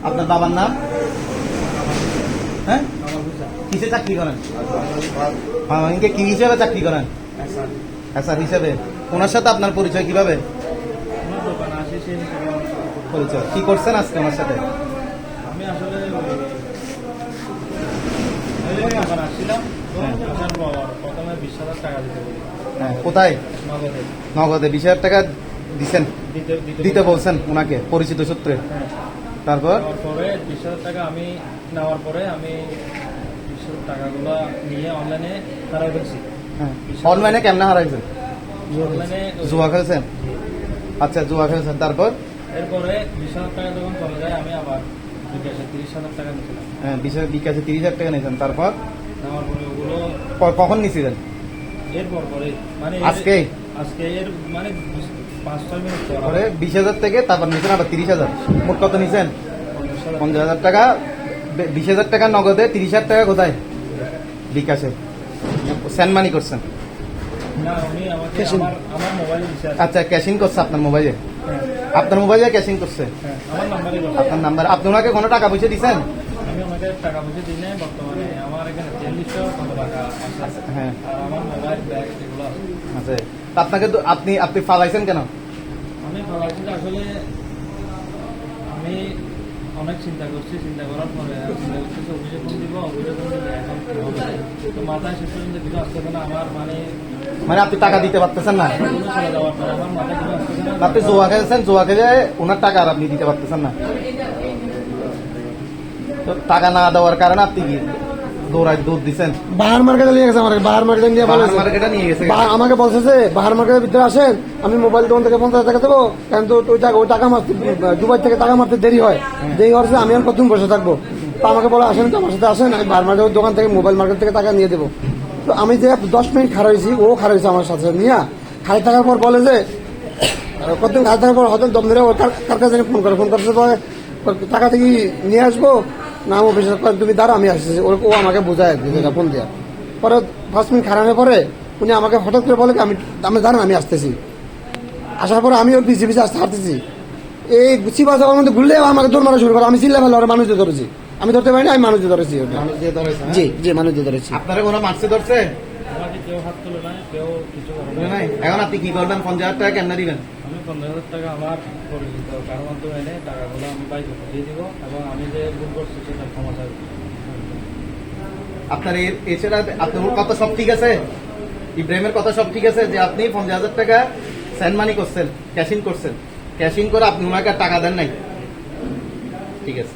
আপনার বাবার নাম? হ্যাঁ, কিসে চাকরি করেন? ইনকে কি হিসেবে চাকরি করেন? স্যার হিসেবে। ওনার সাথে আপনার পরিচয় কিভাবে? পরিচয় কি করছেন আজকে ওনার সাথে? আমি আসলে আসছিলাম, প্রথমে 20,000 টাকা দিতে বলি। হ্যাঁ, কোথায়? নগদে। নগদে 20,000 টাকা দিচ্ছেন, দিতে বলছেন ওনাকে পরিচিত সূত্রে। হ্যাঁ। তারপর পরে 20,000 টাকা আমি নেওয়ার পরে আমি 20,000 টাকাগুলো নিয়ে অনলাইনে হারাই ফেলছি। অনলাইনে কেমনে হারাইছেন? অনলাইনে জুয়া খেলছেন? আচ্ছা, জুয়া খেলছেন। তারপর এরপরে 20,000 টাকা যখন চলে যায় আমি আবার বিকাশে 30,000 টাকা নিয়েছিলাম। হ্যাঁ, বিকাশে 30,000 টাকা নিয়েছেন। তারপর নেওয়ার পরে ওগুলো কখন নিয়েছিলেন? এরপর পরে মানে আজকে এর মানে 5-6 মিনিট পরে 20,000 থেকে তারপর নিয়েছেন আবার 30,000। মোট কত নিয়েছেন? 50,000 টাকা। 20,000 টাকা নগদে, 30,000 টাকা কোথায়? বিকাশে সেন্ড মানি করছেন। না, উনি আমাকে আমার মোবাইলে দিছে। আচ্ছা, ক্যাশিং করছে আপনার মোবাইলে? হ্যাঁ, আপনার মোবাইলে ক্যাশিং করছে হ্যাঁ, আমার নাম্বারে আপনার নাম্বার। আপনি ওনাকে কোনো টাকা পয়সা দিচ্ছেন? আমি আমাকে টাকা পয়সা দিই নাই। বর্তমানে আমার এখানে 4300 কত টাকা আছে। হ্যাঁ, আর আমার মোবাইল ব্যাগ এগুলো আছে। আচ্ছা। তা আপনাকে তো আপনি ফালাইছেন কেন? আমি ভাবছি যে আসলে আমি অনেক চিন্তা করছি। চিন্তা করার পরে চিন্তা করতেছি অভিযোগ দিব, অভিযোগ দিলে এখন কি হবে। তো মাথায় শেষ পর্যন্ত কিছু আসতেছে না আমার, মানে আপনি টাকা দিতে পারতেছেন না? চলে যাওয়ার পরে আমার মাথায় কিছু আসতেছে না। আপনি জোয়া খেলছেন, জোয়া খেলে ওনার টাকা আর আপনি দিতে পারতেছেন না। তো টাকা না দেওয়ার কারণে আপনি কি দৌড় দিচ্ছেন? বাহার মার্কেটে নিয়ে গেছে আমাকে, বাহার মার্কেটে নিয়ে বলেছে, মার্কেটে নিয়ে গেছে। আমাকে বলছে যে বাহার মার্কেটের ভিতরে আসেন, আমি মোবাইল দোকান থেকে 50,000 টাকা দেবো, কিন্তু ওই টাকা মারতে দুবাই থেকে টাকা মারতে দেরি হয়, দেরি হচ্ছে আমি আর কতদিন বসে থাকবো। তো আমাকে বলে আসেন, তো আমার সাথে আসেন, আমি বাহার মার্কেটের দোকান থেকে মোবাইল মার্কেট থেকে টাকা নিয়ে দেবো। তো আমি যে 10 মিনিট খাড়া হয়েছি, ও খাড়া হয়েছে আমার সাথে নিয়ে। খাড়ি থাকার পর বলে যে কতদিন খাড়ি থাকার পর হয়তো দম ধরে কার কাছে ফোন করছে পরে টাকা থেকে নিয়ে আসবো না, ও বিশেষ করে তুমি দাঁড়া আমি আসছি। ও আমাকে বোঝায় আর কি, যেটা ফোন দেওয়া। পরে 5 মিনিট খারানোর পরে উনি আমাকে হঠাৎ করে বলে আমি দাঁড়ান আমি আসতেছি। আসার পরে আমি ওর পিছিয়ে পিছিয়ে আসতে হাঁটতেছি। এই গুছি বাজার মধ্যে ঘুরলে আমাকে দৌড় মারা শুরু করে। আমি চিল্লা ফেলে ওরা মানুষদের ধরেছি, আমি ধরতে পারিনি, আমি মানুষদের ধরেছি। ওটা মানুষ দিয়ে ধরেছে? জি জি, মানুষদের ধরেছি। আপনারা কোনো মার্কসে ধরছে? আমাকে কেউ হাত তুলে নাই, কেউ কিছু করে নাই। এখন আপনি কি করবেন? 50,000 টাকা কেমনে দিবেন? আমি 15,000 টাকা আমার পরিচিত কারো মাধ্যমে এনে টাকাগুলো আমি বাইকে দিয়ে দিব এবং আমি যে ভুল করছি সেটা ক্ষমা চাইব। আপনার এছাড়া আপনার কথা সব ঠিক আছে? ইব্রাহিমের কথা সব ঠিক আছে যে আপনি 50,000 টাকা সেন্ড মানি করছেন, ক্যাশিং করছেন, ক্যাশিং করে আপনি ওনাকে টাকা দেন নাই? ঠিক আছে।